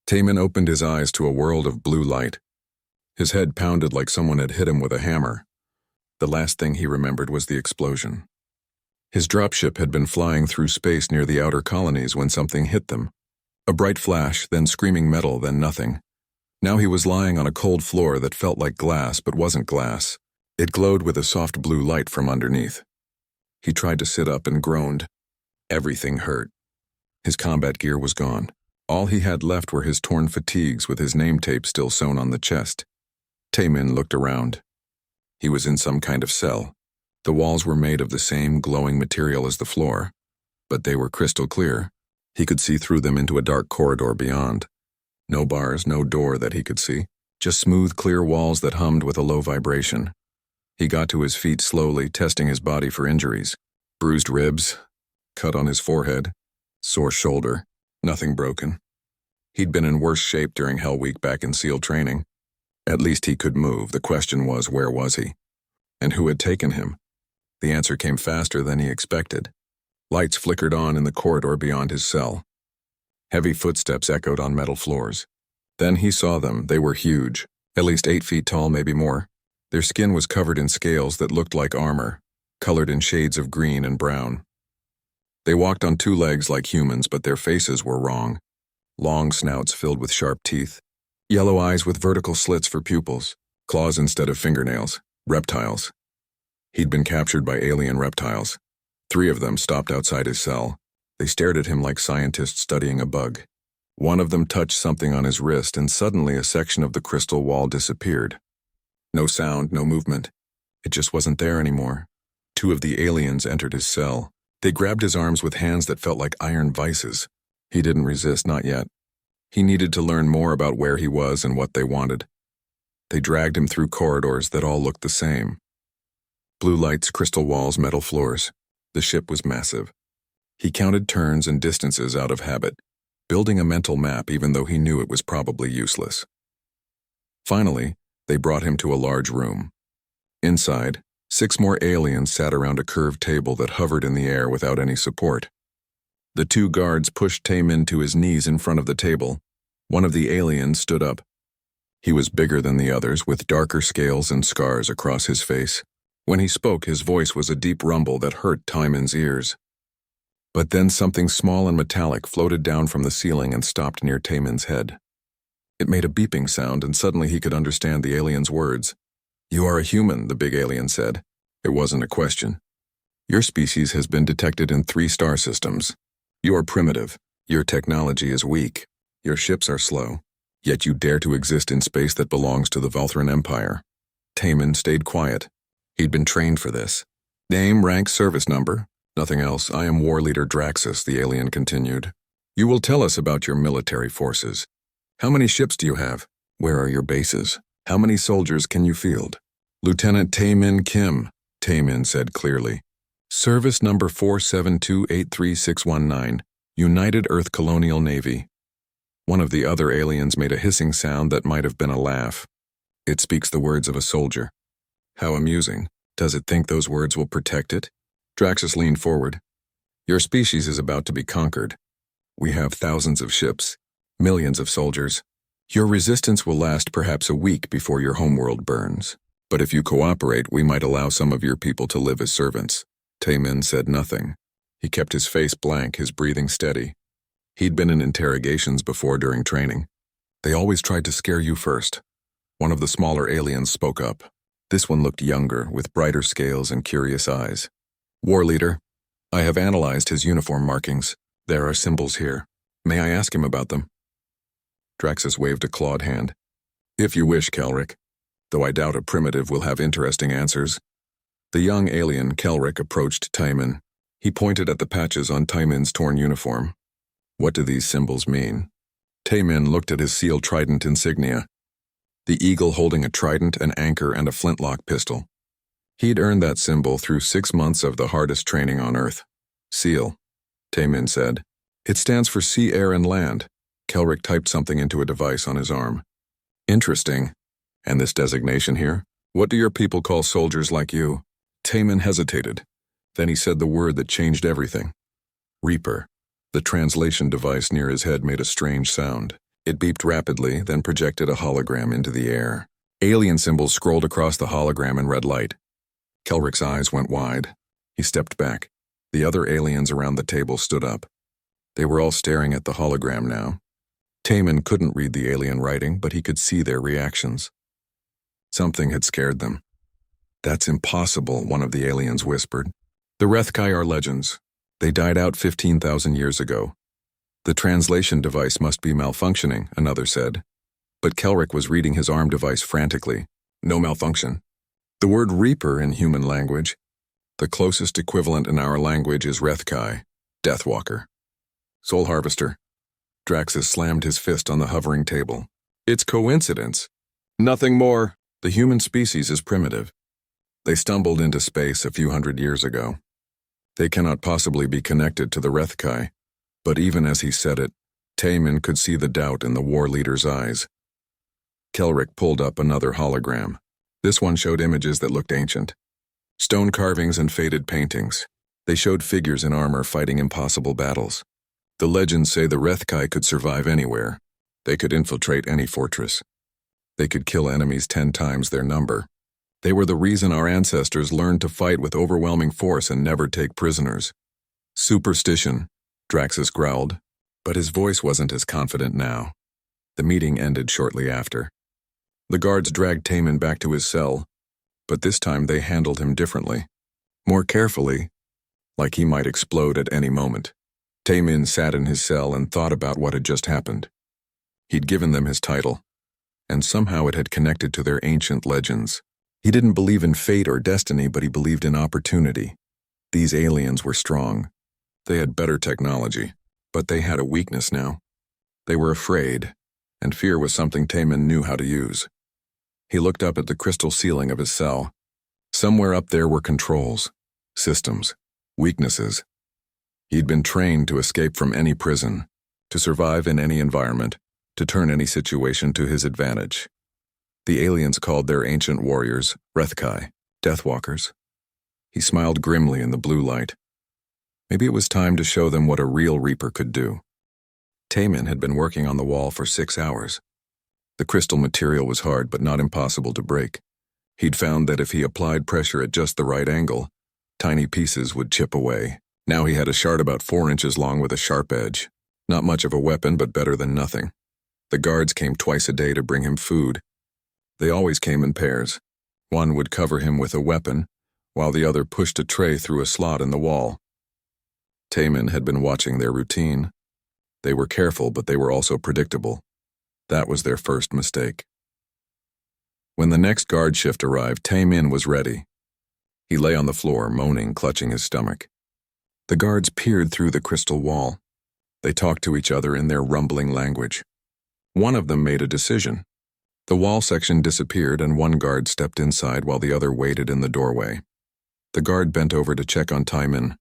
Taman opened his eyes to a world of blue light. His head pounded like someone had hit him with a hammer. The last thing he remembered was the explosion. His dropship had been flying through space near the outer colonies when something hit them. A bright flash, then screaming metal, then nothing. Now he was lying on a cold floor that felt like glass but wasn't glass. It glowed with a soft blue light from underneath. He tried to sit up and groaned. Everything hurt. His combat gear was gone. All he had left were his torn fatigues with his name tape still sewn on the chest. Taman looked around. He was in some kind of cell. The walls were made of the same glowing material as the floor, but they were crystal clear. He could see through them into a dark corridor beyond. No bars, no door that he could see, just smooth, clear walls that hummed with a low vibration. He got to his feet slowly, testing his body for injuries. Bruised ribs, cut on his forehead, sore shoulder, nothing broken. He'd been in worse shape during Hell Week back in SEAL training. At least he could move. The question was, where was he? And who had taken him? The answer came faster than he expected. Lights flickered on in the corridor beyond his cell. Heavy footsteps echoed on metal floors. Then he saw them. They were huge, at least 8 feet tall, maybe more. Their skin was covered in scales that looked like armor, colored in shades of green and brown. They walked on 2 legs like humans, but their faces were wrong. Long snouts filled with sharp teeth. Yellow eyes with vertical slits for pupils. Claws instead of fingernails. Reptiles. He'd been captured by alien reptiles. 3 of them stopped outside his cell. They stared at him like scientists studying a bug. One of them touched something on his wrist, and suddenly a section of the crystal wall disappeared. No sound, no movement. It just wasn't there anymore. 2 of the aliens entered his cell. They grabbed his arms with hands that felt like iron vices. He didn't resist, not yet. He needed to learn more about where he was and what they wanted. They dragged him through corridors that all looked the same. Blue lights, crystal walls, metal floors. The ship was massive. He counted turns and distances out of habit, building a mental map even though he knew it was probably useless. Finally, they brought him to a large room. Inside, 6 more aliens sat around a curved table that hovered in the air without any support. The 2 guards pushed Taman to his knees in front of the table. One of the aliens stood up. He was bigger than the others, with darker scales and scars across his face. When he spoke, his voice was a deep rumble that hurt Taman's ears. But then something small and metallic floated down from the ceiling and stopped near Taman's head. It made a beeping sound, and suddenly he could understand the alien's words. "You are a human," the big alien said. It wasn't a question. "Your species has been detected in 3 star systems. You are primitive. Your technology is weak. Your ships are slow. Yet you dare to exist in space that belongs to the Valthran Empire." Taman stayed quiet. He'd been trained for this. "Name, rank, service number." "Nothing else. I am War Leader Draxus," the alien continued. "You will tell us about your military forces. How many ships do you have? Where are your bases? How many soldiers can you field?" "Lieutenant Taman Kim," Taman said clearly. "Service number 472-83619, United Earth Colonial Navy." One of the other aliens made a hissing sound that might have been a laugh. "It speaks the words of a soldier." "How amusing. Does it think those words will protect it?" Draxus leaned forward. "Your species is about to be conquered. We have thousands of ships, millions of soldiers. Your resistance will last perhaps a week before your homeworld burns. But if you cooperate, we might allow some of your people to live as servants." Taman said nothing. He kept his face blank, his breathing steady. He'd been in interrogations before during training. "They always tried to scare you first." One of the smaller aliens spoke up. This one looked younger, with brighter scales and curious eyes. "War Leader, I have analyzed his uniform markings. There are symbols here. May I ask him about them?" Draxus waved a clawed hand. "If you wish, Kelric, though I doubt a primitive will have interesting answers." The young alien, Kelric, approached Taman. He pointed at the patches on Taman's torn uniform. "What do these symbols mean?" Taman looked at his SEAL trident insignia. The eagle holding a trident, an anchor, and a flintlock pistol. He'd earned that symbol through 6 months of the hardest training on Earth. "SEAL," Taman said. "It stands for sea, air, and land." Kelric typed something into a device on his arm. "Interesting. And this designation here? What do your people call soldiers like you?" Taman hesitated. Then he said the word that changed everything. "Reaper." The translation device near his head made a strange sound. It beeped rapidly, then projected a hologram into the air. Alien symbols scrolled across the hologram in red light. Kelrick's eyes went wide. He stepped back. The other aliens around the table stood up. They were all staring at the hologram now. Taman couldn't read the alien writing, but he could see their reactions. Something had scared them. "That's impossible," one of the aliens whispered. "The Rethkai are legends. They died out 15,000 years ago. The translation device must be malfunctioning," another said. But Kelrick was reading his arm device frantically. "No malfunction. The word Reaper in human language. The closest equivalent in our language is Rethkai, Deathwalker. Soul Harvester." Draxus slammed his fist on the hovering table. "It's coincidence. Nothing more. The human species is primitive. They stumbled into space a few hundred years ago. They cannot possibly be connected to the Rethkai." But even as he said it, Taman could see the doubt in the war leader's eyes. Kelrick pulled up another hologram. This one showed images that looked ancient. Stone carvings and faded paintings. They showed figures in armor fighting impossible battles. The legends say the Rethkai could survive anywhere. They could infiltrate any fortress. They could kill enemies 10 times their number. They were the reason our ancestors learned to fight with overwhelming force and never take prisoners. "Superstition," Draxus growled, but his voice wasn't as confident now. The meeting ended shortly after. The guards dragged Taman back to his cell, but this time they handled him differently. More carefully, like he might explode at any moment. Taman sat in his cell and thought about what had just happened. He'd given them his title, and somehow it had connected to their ancient legends. He didn't believe in fate or destiny, but he believed in opportunity. These aliens were strong. They had better technology, but they had a weakness now. They were afraid, and fear was something Taman knew how to use. He looked up at the crystal ceiling of his cell. Somewhere up there were controls, systems, weaknesses. He'd been trained to escape from any prison, to survive in any environment, to turn any situation to his advantage. The aliens called their ancient warriors Rethkai, Deathwalkers. He smiled grimly in the blue light. Maybe it was time to show them what a real Reaper could do. Taman had been working on the wall for 6 hours. The crystal material was hard but not impossible to break. He'd found that if he applied pressure at just the right angle, tiny pieces would chip away. Now he had a shard about 4 inches long with a sharp edge. Not much of a weapon, but better than nothing. The guards came twice a day to bring him food. They always came in pairs. One would cover him with a weapon, while the other pushed a tray through a slot in the wall. Taman had been watching their routine. They were careful, but they were also predictable. That was their first mistake. When the next guard shift arrived, Taman was ready. He lay on the floor, moaning, clutching his stomach. The guards peered through the crystal wall. They talked to each other in their rumbling language. One of them made a decision. The wall section disappeared and one guard stepped inside while the other waited in the doorway. The guard bent over to check on Taman.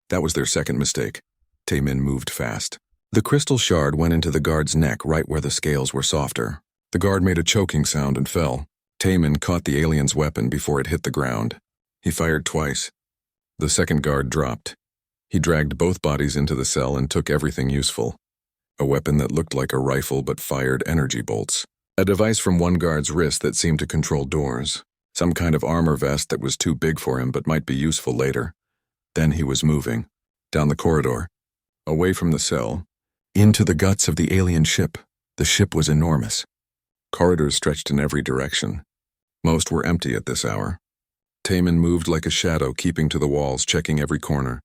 That was their second mistake. Taman moved fast. The crystal shard went into the guard's neck right where the scales were softer. The guard made a choking sound and fell. Taman caught the alien's weapon before it hit the ground. He fired twice. The second guard dropped. He dragged both bodies into the cell and took everything useful. A weapon that looked like a rifle but fired energy bolts. A device from one guard's wrist that seemed to control doors. Some kind of armor vest that was too big for him but might be useful later. Then he was moving. Down the corridor. Away from the cell. Into the guts of the alien ship. The ship was enormous. Corridors stretched in every direction. Most were empty at this hour. Taman moved like a shadow, keeping to the walls, checking every corner.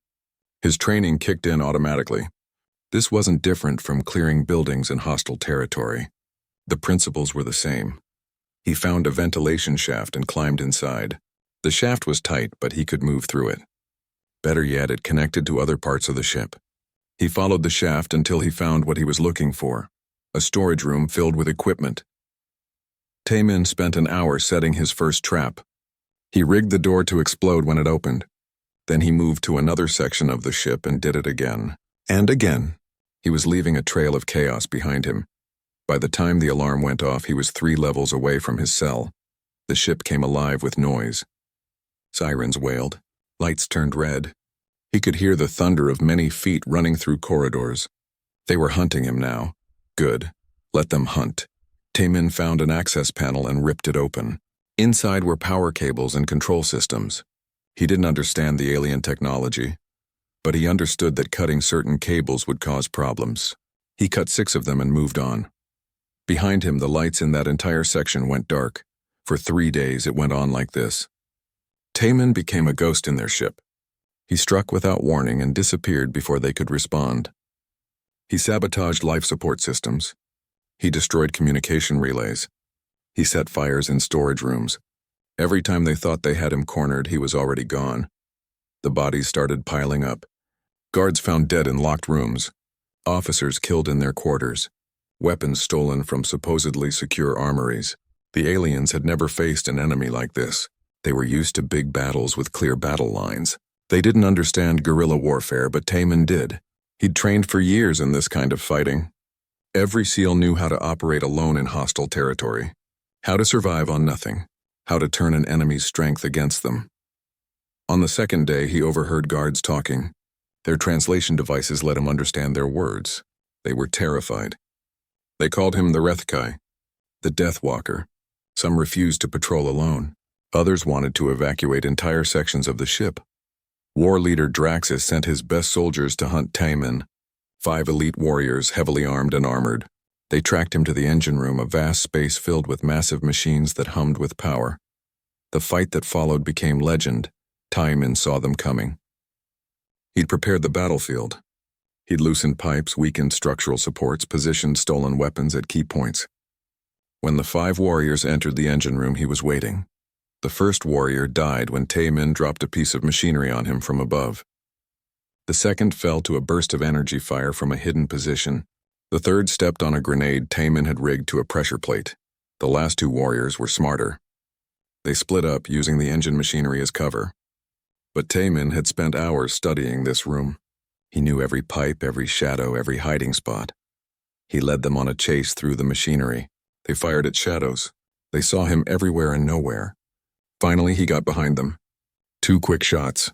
His training kicked in automatically. This wasn't different from clearing buildings in hostile territory. The principles were the same. He found a ventilation shaft and climbed inside. The shaft was tight, but he could move through it. Better yet, it connected to other parts of the ship. He followed the shaft until he found what he was looking for, a storage room filled with equipment. Taman spent an hour setting his first trap. He rigged the door to explode when it opened. Then he moved to another section of the ship and did it again. And again. He was leaving a trail of chaos behind him. By the time the alarm went off, he was 3 levels away from his cell. The ship came alive with noise. Sirens wailed. Lights turned red. He could hear the thunder of many feet running through corridors. They were hunting him now. Good. Let them hunt. Taemin found an access panel and ripped it open. Inside were power cables and control systems. He didn't understand the alien technology, but he understood that cutting certain cables would cause problems. He cut 6 of them and moved on. Behind him, the lights in that entire section went dark. For 3 days, it went on like this. Taemin became a ghost in their ship. He struck without warning and disappeared before they could respond. He sabotaged life support systems. He destroyed communication relays. He set fires in storage rooms. Every time they thought they had him cornered, he was already gone. The bodies started piling up. Guards found dead in locked rooms. Officers killed in their quarters. Weapons stolen from supposedly secure armories. The aliens had never faced an enemy like this. They were used to big battles with clear battle lines. They didn't understand guerrilla warfare, but Taemin did. He'd trained for years in this kind of fighting. Every SEAL knew how to operate alone in hostile territory, how to survive on nothing, how to turn an enemy's strength against them. On the second day, he overheard guards talking. Their translation devices let him understand their words. They were terrified. They called him the Rethkai, the Death Walker. Some refused to patrol alone. Others wanted to evacuate entire sections of the ship. War leader Draxus sent his best soldiers to hunt Taemin, 5 elite warriors heavily armed and armored. They tracked him to the engine room, a vast space filled with massive machines that hummed with power. The fight that followed became legend. Taemin saw them coming. He'd prepared the battlefield. He'd loosened pipes, weakened structural supports, positioned stolen weapons at key points. When the 5 warriors entered the engine room, he was waiting. The first warrior died when Taemin dropped a piece of machinery on him from above. The second fell to a burst of energy fire from a hidden position. The third stepped on a grenade Taemin had rigged to a pressure plate. The last 2 warriors were smarter. They split up, using the engine machinery as cover. But Taemin had spent hours studying this room. He knew every pipe, every shadow, every hiding spot. He led them on a chase through the machinery. They fired at shadows. They saw him everywhere and nowhere. Finally, he got behind them. 2 quick shots.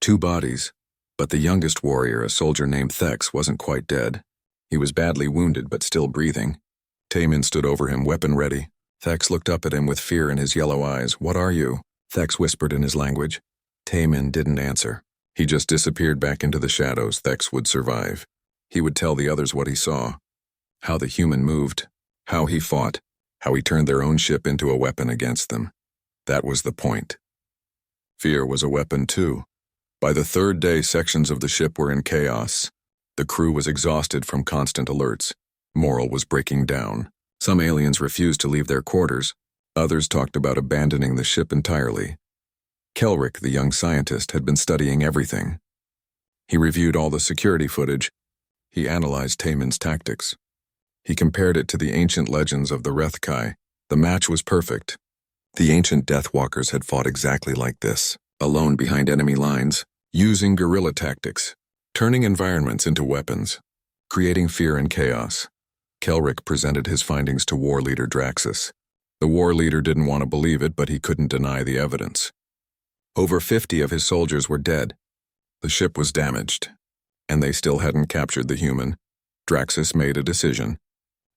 2 bodies. But the youngest warrior, a soldier named Thex, wasn't quite dead. He was badly wounded but still breathing. Taemin stood over him, weapon ready. Thex looked up at him with fear in his yellow eyes. "What are you?" Thex whispered in his language. Taemin didn't answer. He just disappeared back into the shadows. Thex would survive. He would tell the others what he saw. How the human moved. How he fought. How he turned their own ship into a weapon against them. That was the point. Fear was a weapon too. By the 3rd day, sections of the ship were in chaos. The crew was exhausted from constant alerts. Morale was breaking down. Some aliens refused to leave their quarters. Others talked about abandoning the ship entirely. Kelrick, the young scientist, had been studying everything. He reviewed all the security footage. He analyzed Taemin's tactics. He compared it to the ancient legends of the Rethkai. The match was perfect. The ancient Deathwalkers had fought exactly like this, alone behind enemy lines, using guerrilla tactics, turning environments into weapons, creating fear and chaos. Kelrick presented his findings to war leader Draxus. The war leader didn't want to believe it, but he couldn't deny the evidence. Over 50 of his soldiers were dead. The ship was damaged, and they still hadn't captured the human. Draxus made a decision.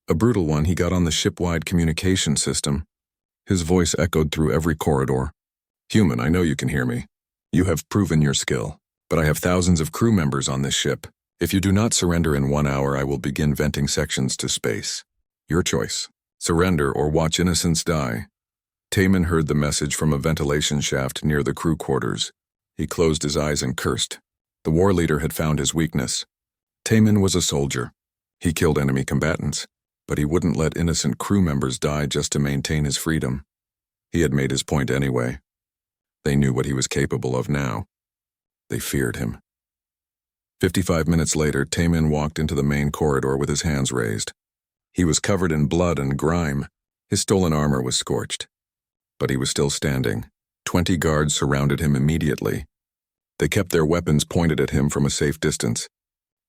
A brutal one. He got on the ship-wide communication system. His voice echoed through every corridor. "Human, I know you can hear me. You have proven your skill, but I have thousands of crew members on this ship. If you do not surrender in 1 hour, I will begin venting sections to space. Your choice. Surrender or watch innocents die." Taemin heard the message from a ventilation shaft near the crew quarters. He closed his eyes and cursed. The war leader had found his weakness. Taemin was a soldier. He killed enemy combatants, but he wouldn't let innocent crew members die just to maintain his freedom. He had made his point anyway. They knew what he was capable of now. They feared him. 55 minutes later, Taemin walked into the main corridor with his hands raised. He was covered in blood and grime. His stolen armor was scorched. But he was still standing. 20 guards surrounded him immediately. They kept their weapons pointed at him from a safe distance.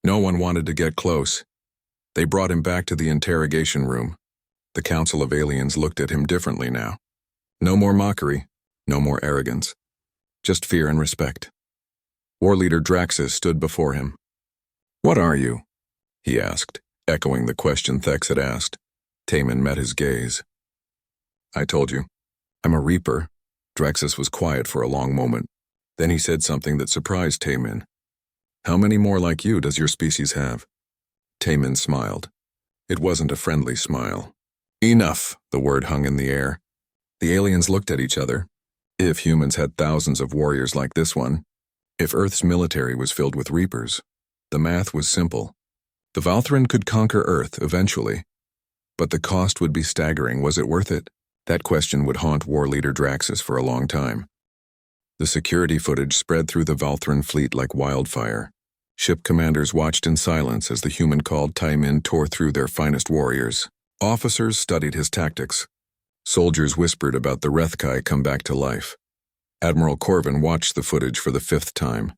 No one wanted to get close. They brought him back to the interrogation room. The Council of Aliens looked at him differently now. No more mockery, no more arrogance. Just fear and respect. War leader Draxus stood before him. "What are you?" he asked, echoing the question Thex had asked. Taman met his gaze. I told you. I'm a Reaper. Draxus was quiet for a long moment. Then he said something that surprised Taman. How many more like you does your species have? Taman smiled. It wasn't a friendly smile. Enough, the word hung in the air. The aliens looked at each other. If humans had thousands of warriors like this one, if Earth's military was filled with Reapers, the math was simple. The Valthran could conquer Earth eventually. But the cost would be staggering. Was it worth it? That question would haunt war leader Draxus for a long time. The security footage spread through the Valthran fleet like wildfire. Ship commanders watched in silence as the human-called Taimin tore through their finest warriors. Officers studied his tactics. Soldiers whispered about the Rethkai come back to life. Admiral Corvin watched the footage for the 5th time.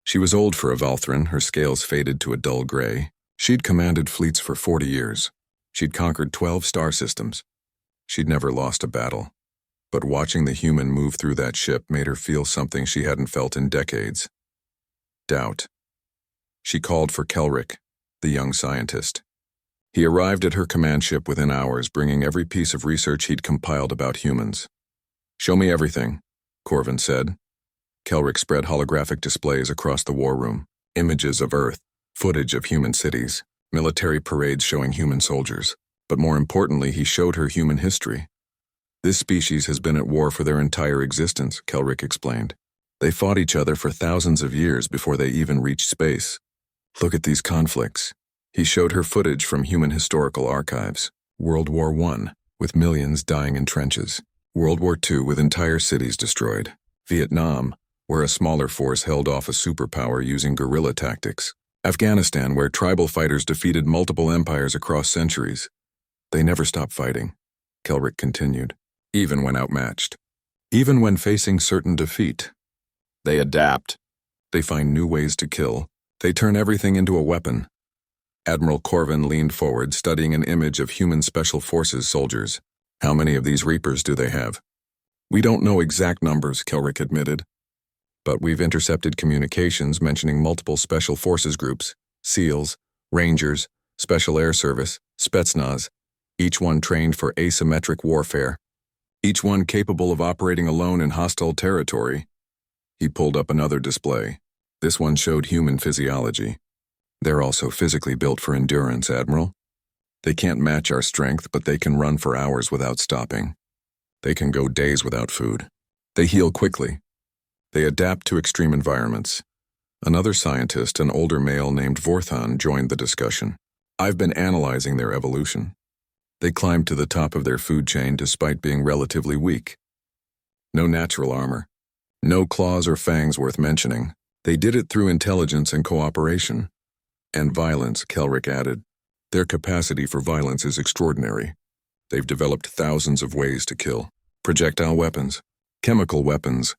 She was old for a Valthran, her scales faded to a dull gray. She'd commanded fleets for 40 years. She'd conquered 12 star systems. She'd never lost a battle. But watching the human move through that ship made her feel something she hadn't felt in decades. Doubt. She called for Kelric, the young scientist. He arrived at her command ship within hours, bringing every piece of research he'd compiled about humans. Show me everything, Corvin said. Kelric spread holographic displays across the war room, images of Earth, footage of human cities, military parades showing human soldiers. But more importantly, he showed her human history. This species has been at war for their entire existence, Kelric explained. They fought each other for thousands of years before they even reached space. Look at these conflicts. He showed her footage from human historical archives. World War I, with millions dying in trenches. World War II, with entire cities destroyed. Vietnam, where a smaller force held off a superpower using guerrilla tactics. Afghanistan, where tribal fighters defeated multiple empires across centuries. They never stopped fighting, Kelric continued, even when outmatched. Even when facing certain defeat. They adapt. They find new ways to kill. They turn everything into a weapon. Admiral Corvin leaned forward, studying an image of human Special Forces soldiers. How many of these Reapers do they have? We don't know exact numbers, Kelric admitted. But we've intercepted communications mentioning multiple Special Forces groups, SEALs, Rangers, Special Air Service, Spetsnaz, each one trained for asymmetric warfare, each one capable of operating alone in hostile territory. He pulled up another display. This one showed human physiology. They're also physically built for endurance, Admiral. They can't match our strength, but they can run for hours without stopping. They can go days without food. They heal quickly. They adapt to extreme environments. Another scientist, an older male named Vorthan, joined the discussion. I've been analyzing their evolution. They climbed to the top of their food chain despite being relatively weak. No natural armor. No claws or fangs worth mentioning. They did it through intelligence and cooperation. And violence, Kelric added. Their capacity for violence is extraordinary. They've developed thousands of ways to kill. Projectile weapons, chemical weapons,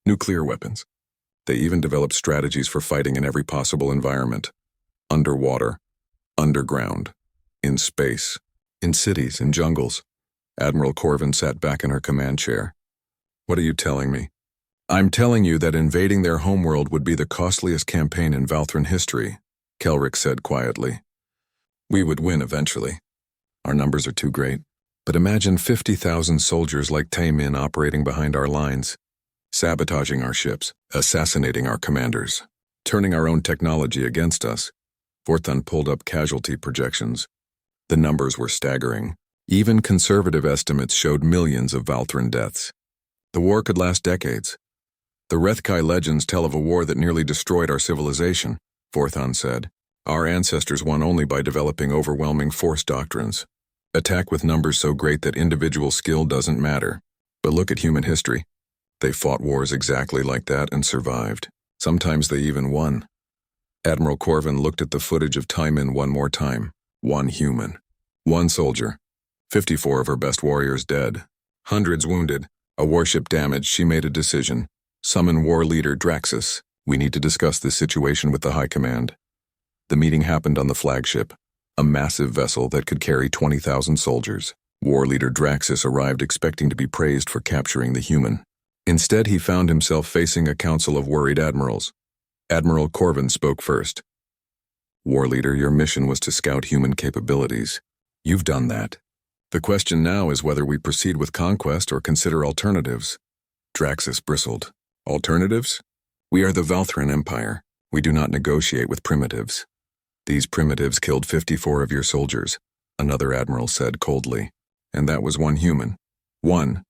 nuclear weapons. They even developed strategies for fighting in every possible environment. Underwater, underground, in space, in cities, in jungles. Admiral Corvin sat back in her command chair. What are you telling me? I'm telling you that invading their homeworld would be the costliest campaign in Valthran history, Kelric said quietly. We would win eventually. Our numbers are too great. But imagine 50,000 soldiers like Taimin operating behind our lines, sabotaging our ships, assassinating our commanders, turning our own technology against us. Vorthan pulled up casualty projections. The numbers were staggering. Even conservative estimates showed millions of Valthran deaths. The war could last decades. The Rethkai legends tell of a war that nearly destroyed our civilization, Vorthan said. Our ancestors won only by developing overwhelming force doctrines. Attack with numbers so great that individual skill doesn't matter. But look at human history. They fought wars exactly like that and survived. Sometimes they even won. Admiral Corvin looked at the footage of Taimin one more time. One human. One soldier. 54 of her best warriors dead. Hundreds wounded. A warship damaged. She made a decision. Summon war leader Draxus. We need to discuss this situation with the High Command. The meeting happened on the flagship, a massive vessel that could carry 20,000 soldiers. War leader Draxus arrived expecting to be praised for capturing the human. Instead, he found himself facing a council of worried admirals. Admiral Corvin spoke first. War leader, your mission was to scout human capabilities. You've done that. The question now is whether we proceed with conquest or consider alternatives. Draxus bristled. Alternatives? We are the Valthran Empire. We do not negotiate with primitives. These primitives killed 54 of your soldiers, another admiral said coldly. And that was one human. One.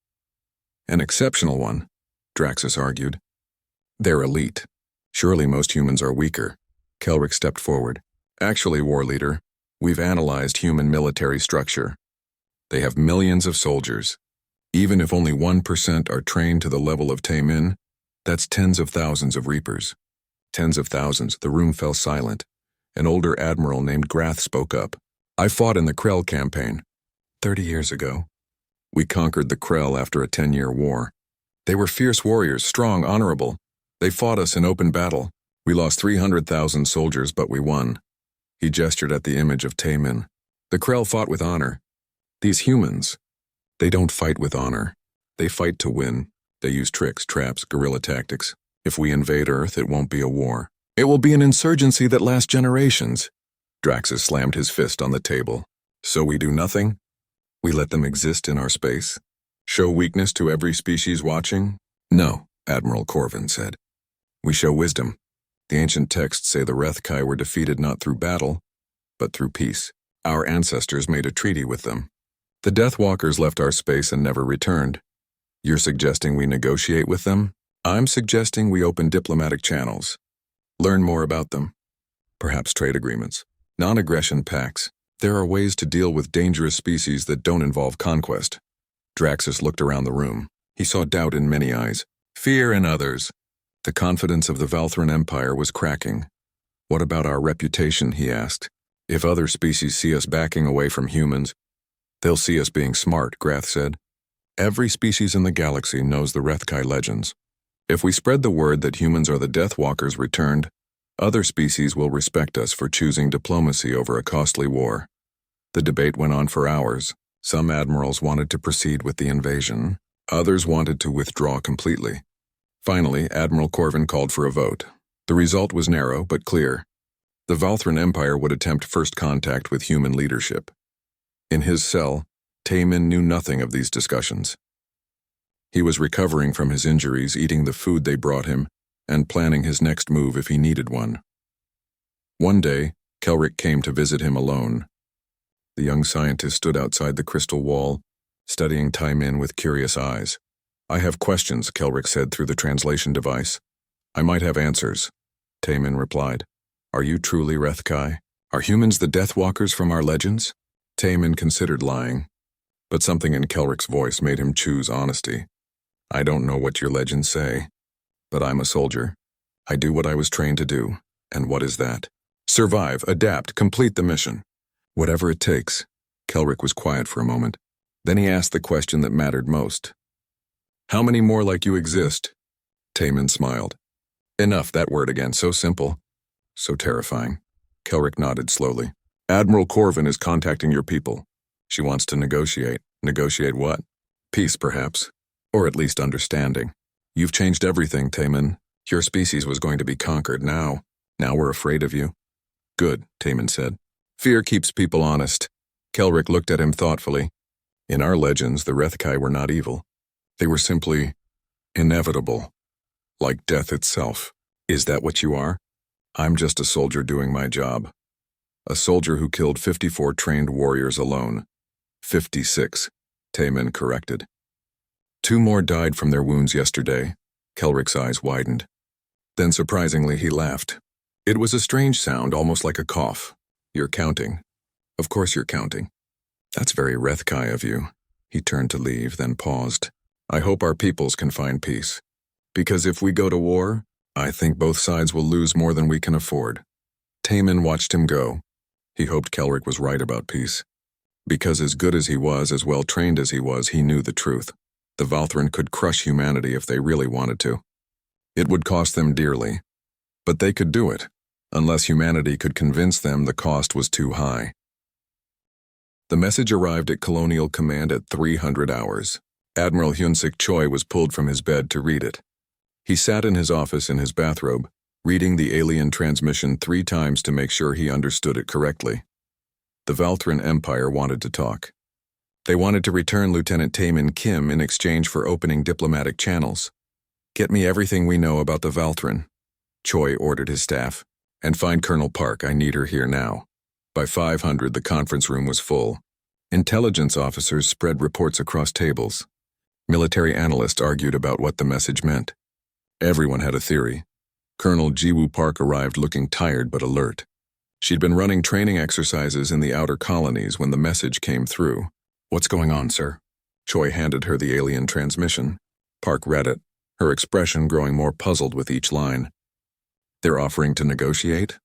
An exceptional one, Draxus argued. They're elite. Surely most humans are weaker. Kelric stepped forward. Actually, war leader, we've analyzed human military structure. They have millions of soldiers. Even if only 1% are trained to the level of Taemin, that's tens of thousands of Reapers. Tens of thousands. The room fell silent. An older admiral named Grath spoke up. I fought in the Krell campaign. 30 years ago. We conquered the Krell after a 10-year war. They were fierce warriors, strong, honorable. They fought us in open battle. We lost 300,000 soldiers, but we won. He gestured at the image of Taemin. The Krell fought with honor. These humans, they don't fight with honor. They fight to win. They use tricks, traps, guerrilla tactics. If we invade Earth, it won't be a war. It will be an insurgency that lasts generations. Draxus slammed his fist on the table. So we do nothing? We let them exist in our space? Show weakness to every species watching? No, Admiral Corvin said. We show wisdom. The ancient texts say the Rethkai were defeated not through battle, but through peace. Our ancestors made a treaty with them. The Deathwalkers left our space and never returned. You're suggesting we negotiate with them? I'm suggesting we open diplomatic channels. Learn more about them. Perhaps trade agreements. Non-aggression pacts. There are ways to deal with dangerous species that don't involve conquest. Draxus looked around the room. He saw doubt in many eyes, fear in others. The confidence of the Valthran Empire was cracking. What about our reputation, he asked. If other species see us backing away from humans, they'll see us being smart, Grath said. Every species in the galaxy knows the Rethkai legends. If we spread the word that humans are the Deathwalkers returned, other species will respect us for choosing diplomacy over a costly war. The debate went on for hours. Some admirals wanted to proceed with the invasion. Others wanted to withdraw completely. Finally, Admiral Corvin called for a vote. The result was narrow but clear. The Valthran Empire would attempt first contact with human leadership. In his cell, Taemin knew nothing of these discussions. He was recovering from his injuries, eating the food they brought him, and planning his next move if he needed one. One day, Kelric came to visit him alone. The young scientist stood outside the crystal wall, studying Taemin with curious eyes. I have questions, Kelric said through the translation device. I might have answers, Taemin replied. Are you truly Rethkai? Are humans the Deathwalkers from our legends? Taemin considered lying, but something in Kelric's voice made him choose honesty. I don't know what your legends say, but I'm a soldier. I do what I was trained to do, and what is that? Survive, adapt, complete the mission. Whatever it takes. Kelric was quiet for a moment. Then he asked the question that mattered most. How many more like you exist? Taemin smiled. Enough, that word again, so simple. So terrifying. Kelric nodded slowly. Admiral Corvin is contacting your people. She wants to negotiate. Negotiate what? Peace, perhaps. Or at least understanding. You've changed everything, Taemin. Your species was going to be conquered. Now we're afraid of you. Good, Taemin said. Fear keeps people honest. Kelric looked at him thoughtfully. In our legends, the Rethkai were not evil. They were simply inevitable, like death itself. Is that what you are? I'm just a soldier doing my job. A soldier who killed 54 trained warriors alone. 56, Taemin corrected. 2 more died from their wounds yesterday. Kelric's eyes widened. Then surprisingly he laughed. It was a strange sound, almost like a cough. You're counting. Of course you're counting. That's very Rethkai of you. He turned to leave, then paused. I hope our peoples can find peace. Because if we go to war, I think both sides will lose more than we can afford. Taemin watched him go. He hoped Kelric was right about peace. Because as good as he was, as well trained as he was, he knew the truth. The Valthran could crush humanity if they really wanted to. It would cost them dearly. But they could do it, unless humanity could convince them the cost was too high. The message arrived at Colonial Command at 300 hours. Admiral Hyunsik Choi was pulled from his bed to read it. He sat in his office in his bathrobe, reading the alien transmission 3 times to make sure he understood it correctly. The Valthran Empire wanted to talk. They wanted to return Lieutenant Taemin Kim in exchange for opening diplomatic channels. "Get me everything we know about the Valthran," Choi ordered his staff. "And find Colonel Park, I need her here now." By 500, the conference room was full. Intelligence officers spread reports across tables. Military analysts argued about what the message meant. Everyone had a theory. Colonel Jiwoo Park arrived looking tired but alert. She'd been running training exercises in the outer colonies when the message came through. "What's going on, sir?" Choi handed her the alien transmission. Park read it, her expression growing more puzzled with each line. "They're offering to negotiate?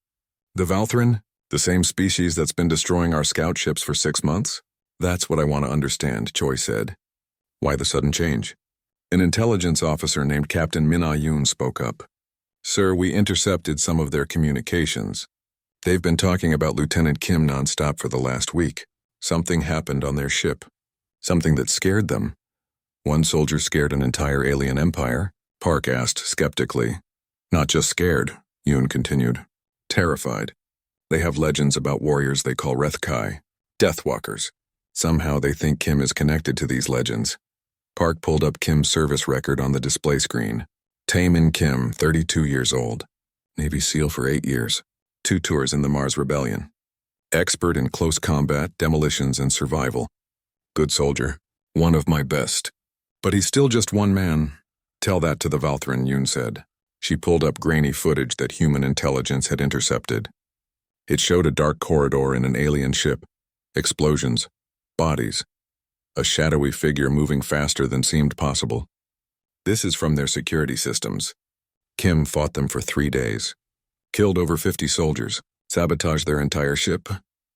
The Valthran? The same species that's been destroying our scout ships for 6 months? That's what I want to understand," Choi said. "Why the sudden change?" An intelligence officer named Captain Min Ah-yoon spoke up. "Sir, we intercepted some of their communications. They've been talking about Lieutenant Kim nonstop for the last week. Something happened on their ship. Something that scared them." "One soldier scared an entire alien empire?" Park asked skeptically. "Not just scared," Yoon continued. "Terrified. They have legends about warriors they call Rethkai, Deathwalkers. Somehow they think Kim is connected to these legends." Park pulled up Kim's service record on the display screen. Taemin Kim, 32 years old. Navy SEAL for 8 years. 2 tours in the Mars Rebellion. Expert in close combat, demolitions, and survival. Good soldier. One of my best. But he's still just one man. "Tell that to the Valthran," Yoon said. She pulled up grainy footage that human intelligence had intercepted. It showed a dark corridor in an alien ship. Explosions. Bodies. A shadowy figure moving faster than seemed possible. "This is from their security systems. Kim fought them for 3 days. Killed over 50 soldiers. Sabotaged their entire ship."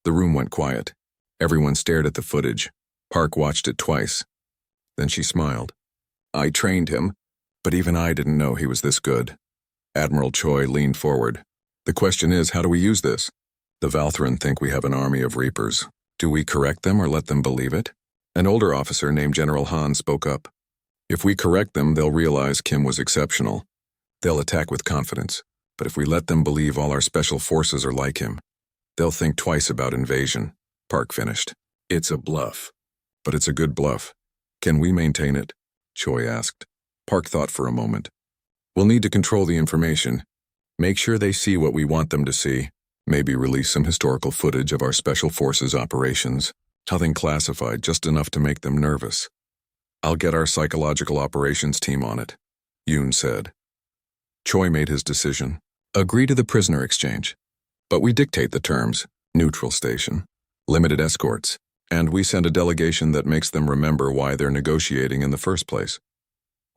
The room went quiet. Everyone stared at the footage. Park watched it twice. Then she smiled. "I trained him, but even I didn't know he was this good." Admiral Choi leaned forward. "The question is, how do we use this? The Valthran think we have an army of Reapers. Do we correct them or let them believe it?" An older officer named General Han spoke up. "If we correct them, they'll realize Kim was exceptional. They'll attack with confidence. But if we let them believe all our special forces are like him, they'll think twice about invasion." Park finished. "It's a bluff. But it's a good bluff. Can we maintain it?" Choi asked. Park thought for a moment. "We'll need to control the information. Make sure they see what we want them to see. Maybe release some historical footage of our special forces operations. Nothing classified, just enough to make them nervous. I'll get our psychological operations team on it," Yoon said. Choi made his decision. "Agree to the prisoner exchange. But we dictate the terms. Neutral station. Limited escorts. And we send a delegation that makes them remember why they're negotiating in the first place."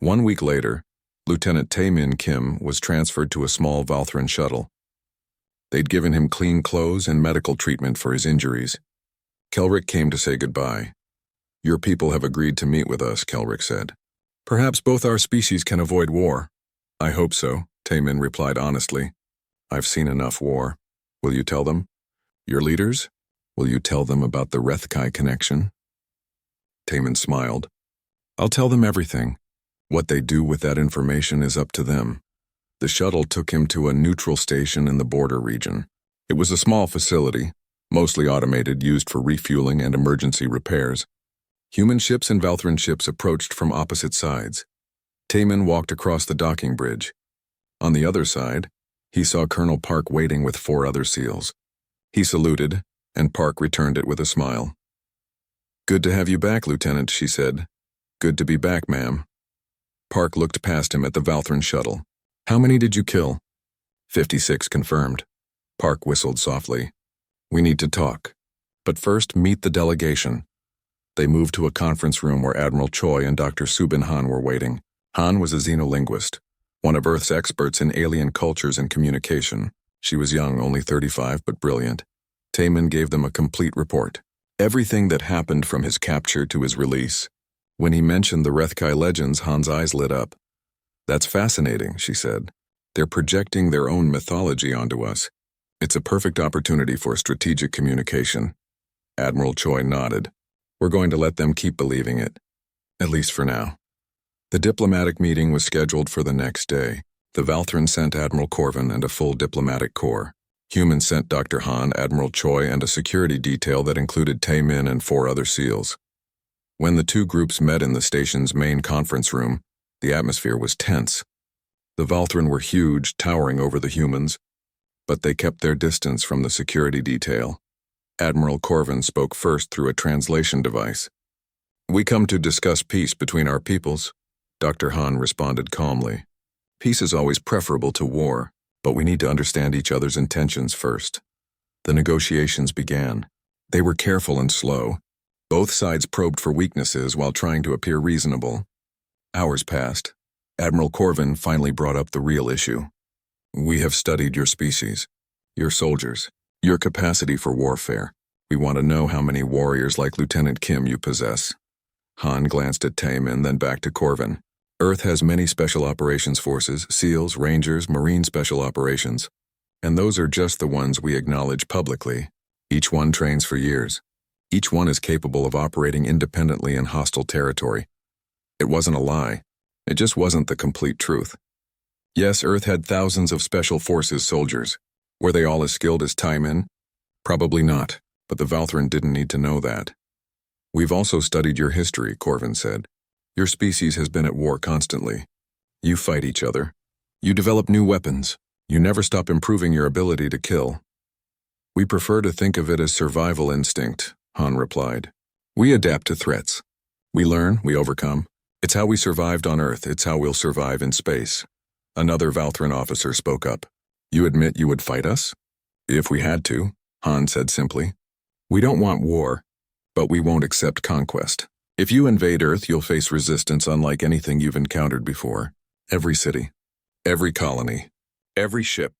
1 week later, Lieutenant Taemin Kim was transferred to a small Valthran shuttle. They'd given him clean clothes and medical treatment for his injuries. Kelrick came to say goodbye. "Your people have agreed to meet with us," Kelrick said. "Perhaps both our species can avoid war." "I hope so," Taemin replied honestly. "I've seen enough war. Will you tell them? Your leaders? Will you tell them about the Rethkai connection?" Taemin smiled. "I'll tell them everything. What they do with that information is up to them." The shuttle took him to a neutral station in the border region. It was a small facility, mostly automated, used for refueling and emergency repairs. Human ships and Valthran ships approached from opposite sides. Taemin walked across the docking bridge. On the other side, he saw Colonel Park waiting with 4 other SEALs. He saluted, and Park returned it with a smile. "Good to have you back, Lieutenant," she said. "Good to be back, ma'am." Park looked past him at the Valthran shuttle. "How many did you kill?" 56 confirmed. Park whistled softly. "We need to talk. But first, meet the delegation." They moved to a conference room where Admiral Choi and Dr. Subin Han were waiting. Han was a xenolinguist, one of Earth's experts in alien cultures and communication. She was young, only 35, but brilliant. Taemin gave them a complete report. Everything that happened from his capture to his release. When he mentioned the Rethkai legends, Han's eyes lit up. "That's fascinating," she said. "They're projecting their own mythology onto us. It's a perfect opportunity for strategic communication." Admiral Choi nodded. "We're going to let them keep believing it. At least for now." The diplomatic meeting was scheduled for the next day. The Valthran sent Admiral Corvin and a full diplomatic corps. Humans sent Dr. Han, Admiral Choi, and a security detail that included Taemin and 4 other SEALs. When the two groups met in the station's main conference room, the atmosphere was tense. The Valthran were huge, towering over the humans, but they kept their distance from the security detail. Admiral Corvin spoke first through a translation device. "We come to discuss peace between our peoples," Dr. Han responded calmly. "Peace is always preferable to war, but we need to understand each other's intentions first." The negotiations began. They were careful and slow. Both sides probed for weaknesses while trying to appear reasonable. Hours passed. Admiral Corvin finally brought up the real issue. "We have studied your species, your soldiers, your capacity for warfare. We want to know how many warriors like Lieutenant Kim you possess." Han glanced at Taemin, then back to Corvin. "Earth has many special operations forces, SEALs, Rangers, Marine Special Operations, and those are just the ones we acknowledge publicly. Each one trains for years. Each one is capable of operating independently in hostile territory." It wasn't a lie. It just wasn't the complete truth. Yes, Earth had thousands of Special Forces soldiers. Were they all as skilled as Taemin? Probably not, but the Valthran didn't need to know that. "We've also studied your history," Corvin said. "Your species has been at war constantly. You fight each other. You develop new weapons. You never stop improving your ability to kill." "We prefer to think of it as survival instinct," Han replied. "We adapt to threats. We learn, we overcome. It's how we survived on Earth, it's how we'll survive in space." Another Valthran officer spoke up. "You admit you would fight us?" "If we had to," Han said simply. "We don't want war, but we won't accept conquest. If you invade Earth, you'll face resistance unlike anything you've encountered before. Every city, every colony, every ship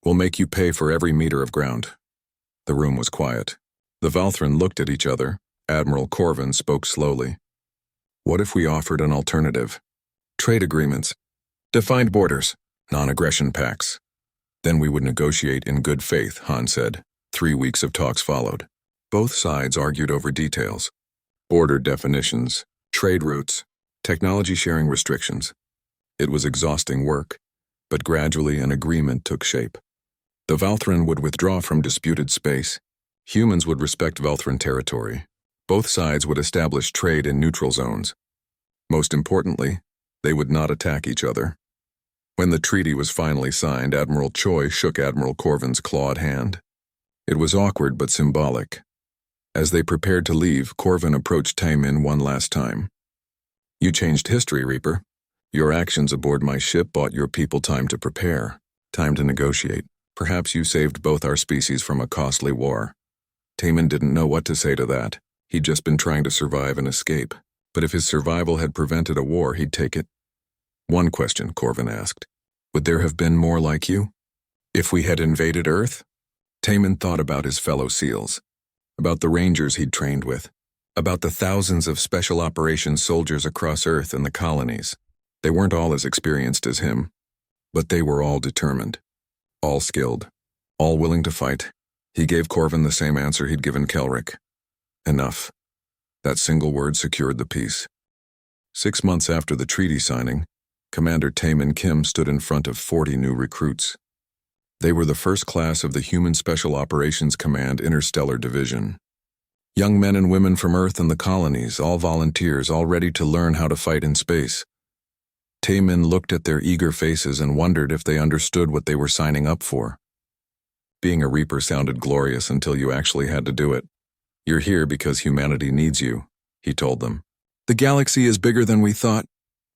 will make you pay for every meter of ground." The room was quiet. The Valthran looked at each other. Admiral Corvin spoke slowly. "What if we offered an alternative? Trade agreements, defined borders, non-aggression pacts. Then we would negotiate in good faith," Han said. 3 weeks of talks followed. Both sides argued over details. Border definitions, trade routes, technology sharing restrictions. It was exhausting work, but gradually an agreement took shape. The Valthran would withdraw from disputed space. Humans would respect Valthran territory. Both sides would establish trade in neutral zones. Most importantly, they would not attack each other. When the treaty was finally signed, Admiral Choi shook Admiral Corvin's clawed hand. It was awkward but symbolic. As they prepared to leave, Corvin approached Taemin one last time. "You changed history, Reaper. Your actions aboard my ship bought your people time to prepare, time to negotiate. Perhaps you saved both our species from a costly war." Taemin didn't know what to say to that. He'd just been trying to survive and escape. But if his survival had prevented a war, he'd take it. "One question," Corvin asked. "Would there have been more like you? If we had invaded Earth?" Taemin thought about his fellow SEALs, about the Rangers he'd trained with, about the thousands of Special Operations soldiers across Earth and the colonies. They weren't all as experienced as him, but they were all determined, all skilled, all willing to fight. He gave Corvin the same answer he'd given Kelrick. Enough. That single word secured the peace. 6 months after the treaty signing, Commander Taemin Kim stood in front of 40 new recruits. They were the first class of the Human Special Operations Command Interstellar Division. Young men and women from Earth and the colonies, all volunteers, all ready to learn how to fight in space. Taemin looked at their eager faces and wondered if they understood what they were signing up for. Being a Reaper sounded glorious until you actually had to do it. "You're here because humanity needs you," he told them. "The galaxy is bigger than we thought.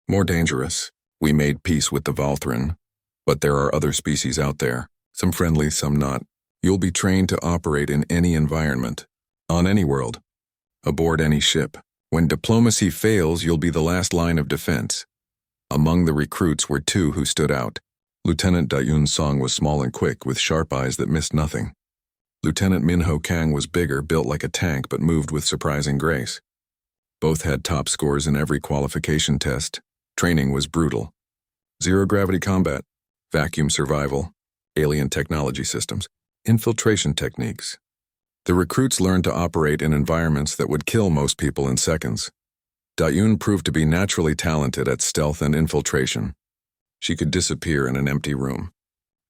More dangerous. We made peace with the Valthran, but there are other species out there, some friendly, some not. You'll be trained to operate in any environment, on any world, aboard any ship. When diplomacy fails, you'll be the last line of defense." Among the recruits were 2 who stood out. Lieutenant Dayun Song was small and quick, with sharp eyes that missed nothing. Lieutenant Minho Kang was bigger, built like a tank, but moved with surprising grace. Both had top scores in every qualification test. Training was brutal. Zero-gravity combat, vacuum survival, alien technology systems, infiltration techniques. The recruits learned to operate in environments that would kill most people in seconds. Dayun proved to be naturally talented at stealth and infiltration. She could disappear in an empty room.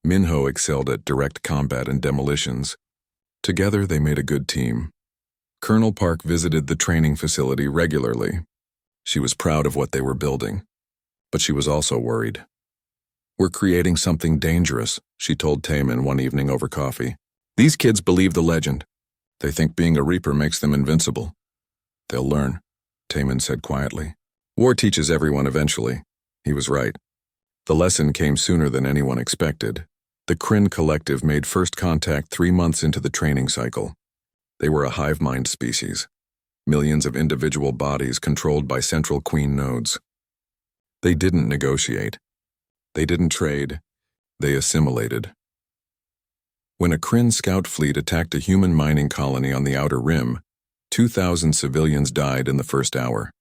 Minho excelled at direct combat and demolitions. Together they made a good team. Colonel Park visited the training facility regularly. She was proud of what they were building, but she was also worried. "We're creating something dangerous," she told Taemin one evening over coffee. "These kids believe the legend. They think being a Reaper makes them invincible." "They'll learn," Taemin said quietly. "War teaches everyone eventually." He was right. The lesson came sooner than anyone expected. The Kryn Collective made first contact 3 months into the training cycle. They were a hive mind species, millions of individual bodies controlled by central queen nodes. They didn't negotiate. They didn't trade. They assimilated. When a Kryn scout fleet attacked a human mining colony on the Outer Rim, 2,000 civilians died in the first hour.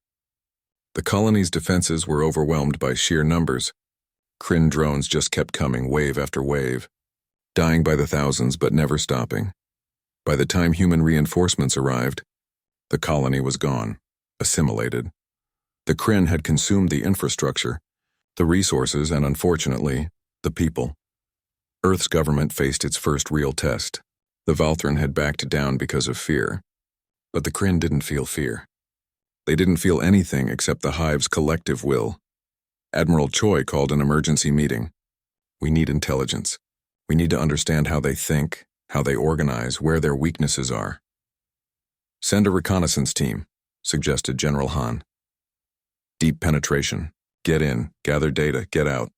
The colony's defenses were overwhelmed by sheer numbers. Kryn drones just kept coming, wave after wave, dying by the thousands but never stopping. By the time human reinforcements arrived, the colony was gone, assimilated. The Kryn had consumed the infrastructure, the resources, and unfortunately, the people. Earth's government faced its first real test. The Valthran had backed down because of fear. But the Kryn didn't feel fear. They didn't feel anything except the Hive's collective will. Admiral Choi called an emergency meeting. "We need intelligence. We need to understand how they think, how they organize, where their weaknesses are." "Send a reconnaissance team," suggested General Han. "Deep penetration. Get in, gather data, get out."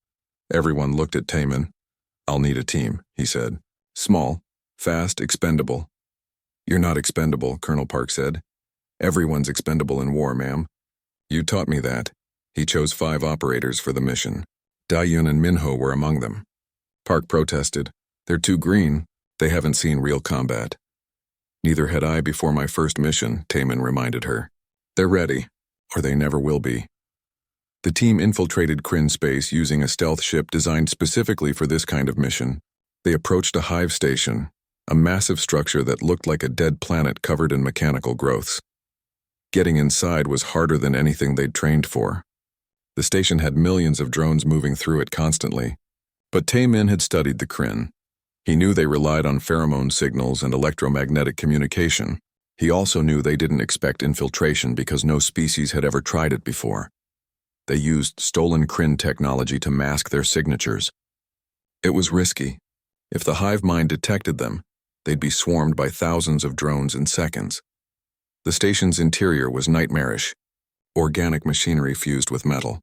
Everyone looked at Taemin. "I'll need a team," he said. "Small, fast, expendable." "You're not expendable," Colonel Park said. "Everyone's expendable in war, ma'am. You taught me that." He chose 5 operators for the mission. Dayun and Minho were among them. Park protested. "They're too green. They haven't seen real combat." "Neither had I before my first mission," Taemin reminded her. "They're ready, or they never will be." The team infiltrated Kryn space using a stealth ship designed specifically for this kind of mission. They approached a hive station, a massive structure that looked like a dead planet covered in mechanical growths. Getting inside was harder than anything they'd trained for. The station had millions of drones moving through it constantly. But Taemin had studied the Kryn. He knew they relied on pheromone signals and electromagnetic communication. He also knew they didn't expect infiltration because no species had ever tried it before. They used stolen Kryn technology to mask their signatures. It was risky. If the hive mind detected them, they'd be swarmed by thousands of drones in seconds. The station's interior was nightmarish. Organic machinery fused with metal.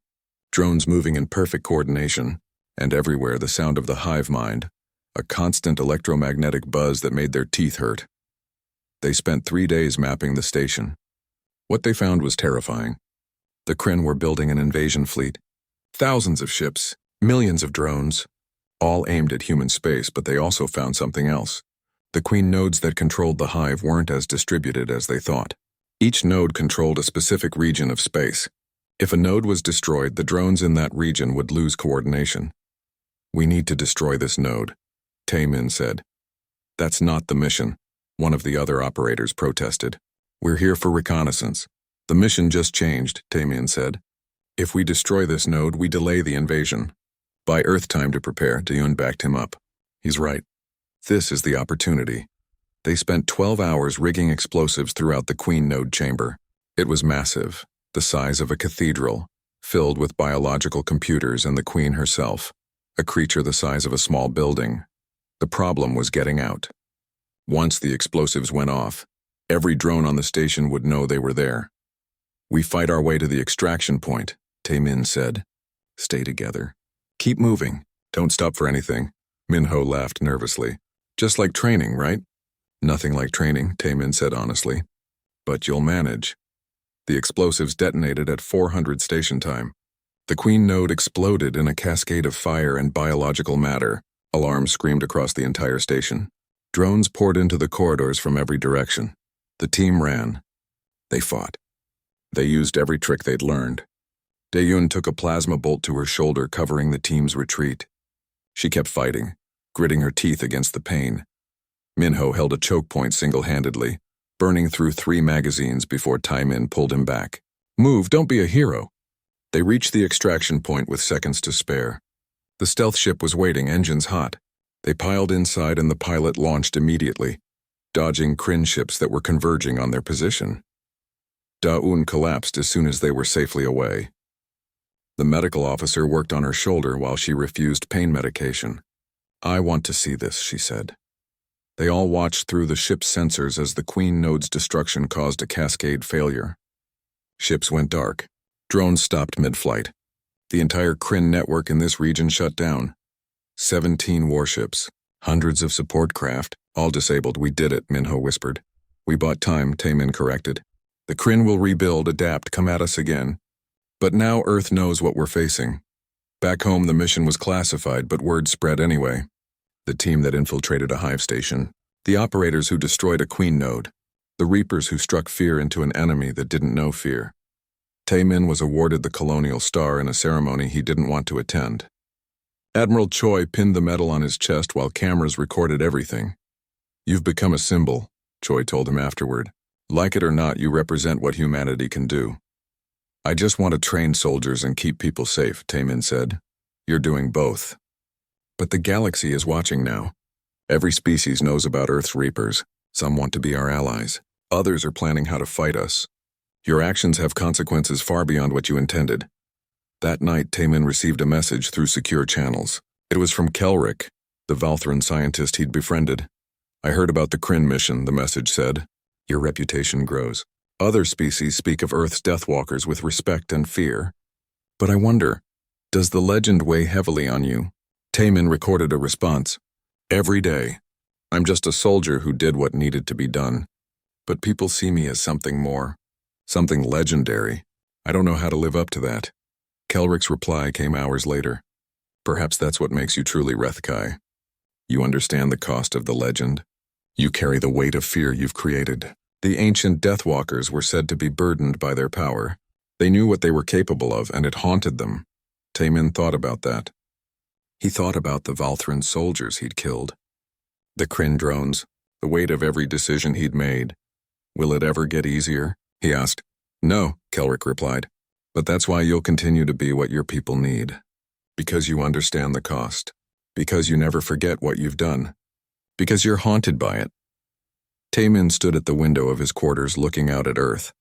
Drones moving in perfect coordination, and everywhere the sound of the hive mind, a constant electromagnetic buzz that made their teeth hurt. They spent 3 days mapping the station. What they found was terrifying. The Kryn were building an invasion fleet. Thousands of ships, millions of drones, all aimed at human space, but they also found something else. The queen nodes that controlled the hive weren't as distributed as they thought. Each node controlled a specific region of space. If a node was destroyed, the drones in that region would lose coordination. "We need to destroy this node," Taemin said. "That's not the mission," one of the other operators protested. "We're here for reconnaissance." "The mission just changed," Taemin said. "If we destroy this node, we delay the invasion." "Buy Earth time to prepare," Dayun backed him up. "He's right. This is the opportunity." They spent 12 hours rigging explosives throughout the Queen Node chamber. It was massive, the size of a cathedral, filled with biological computers and the Queen herself, a creature the size of a small building. The problem was getting out. Once the explosives went off, every drone on the station would know they were there. "We fight our way to the extraction point," Taemin said. "Stay together. Keep moving. Don't stop for anything." Minho laughed nervously. "Just like training, right?" "Nothing like training," Taemin said honestly. "But you'll manage." The explosives detonated at 400 station time. The Queen Node exploded in a cascade of fire and biological matter. Alarms screamed across the entire station. Drones poured into the corridors from every direction. The team ran. They fought. They used every trick they'd learned. Dayun took a plasma bolt to her shoulder, covering the team's retreat. She kept fighting, gritting her teeth against the pain. Minho held a choke point single-handedly, burning through 3 magazines before Taemin pulled him back. "Move, don't be a hero." They reached the extraction point with seconds to spare. The stealth ship was waiting, engines hot. They piled inside and the pilot launched immediately. dodging Kryn ships that were converging on their position. Daun collapsed as soon as they were safely away. The medical officer worked on her shoulder while she refused pain medication. "I want to see this," she said. They all watched through the ship's sensors as the Queen Node's destruction caused a cascade failure. Ships went dark. Drones stopped mid-flight. The entire Kryn network in this region shut down. 17 warships, hundreds of support craft, all disabled. "We did it," Minho whispered. "We bought time," Taemin corrected. "The Kryn will rebuild, adapt, come at us again. But now Earth knows what we're facing." Back home, the mission was classified, but word spread anyway. The team that infiltrated a hive station, the operators who destroyed a Queen Node, the Reapers who struck fear into an enemy that didn't know fear. Taemin was awarded the Colonial Star in a ceremony he didn't want to attend. Admiral Choi pinned the medal on his chest while cameras recorded everything. "You've become a symbol," Choi told him afterward. "Like it or not, you represent what humanity can do." "I just want to train soldiers and keep people safe," Taemin said. "You're doing both." But the galaxy is watching now. Every species knows about Earth's Reapers. Some want to be our allies. Others are planning how to fight us. Your actions have consequences far beyond what you intended. That night, Taemin received a message through secure channels. It was from Kelrick, the Valthran scientist he'd befriended. "I heard about the Kryn mission," the message said. "Your reputation grows. Other species speak of Earth's Deathwalkers with respect and fear. But I wonder, does the legend weigh heavily on you?" Taemin recorded a response. "Every day. I'm just a soldier who did what needed to be done. But people see me as something more. Something legendary. I don't know how to live up to that." Kelrick's reply came hours later. "Perhaps that's what makes you truly Rethkai. You understand the cost of the legend. You carry the weight of fear you've created." The ancient Deathwalkers were said to be burdened by their power. They knew what they were capable of, and it haunted them. Taemin thought about that. He thought about the Valthran soldiers he'd killed. The Kryn drones, the weight of every decision he'd made. "Will it ever get easier?" he asked. "No," Kelrick replied. "But that's why you'll continue to be what your people need. Because you understand the cost. Because you never forget what you've done. Because you're haunted by it." Taemin stood at the window of his quarters looking out at Earth.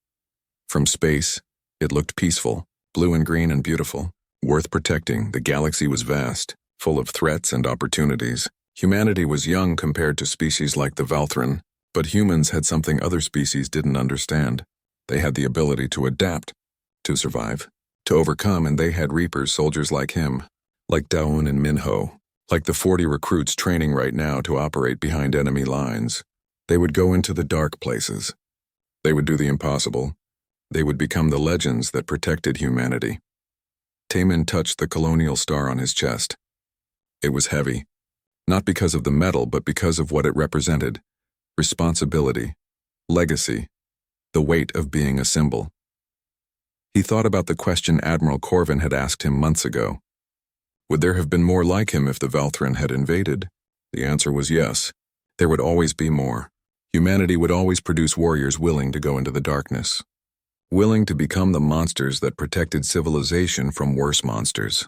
From space, it looked peaceful, blue and green and beautiful. Worth protecting, the galaxy was vast, full of threats and opportunities. Humanity was young compared to species like the Valthran, but humans had something other species didn't understand. They had the ability to adapt, to survive, to overcome, and they had Reapers, soldiers like him, like Daun and Minho, like the 40 recruits training right now to operate behind enemy lines. They would go into the dark places. They would do the impossible. They would become the legends that protected humanity. Taemin touched the Colonial Star on his chest. It was heavy, not because of the metal, but because of what it represented. Responsibility, legacy, the weight of being a symbol. He thought about the question Admiral Corvin had asked him months ago. Would there have been more like him if the Valthran had invaded? The answer was yes. There would always be more. Humanity would always produce warriors willing to go into the darkness, willing to become the monsters that protected civilization from worse monsters.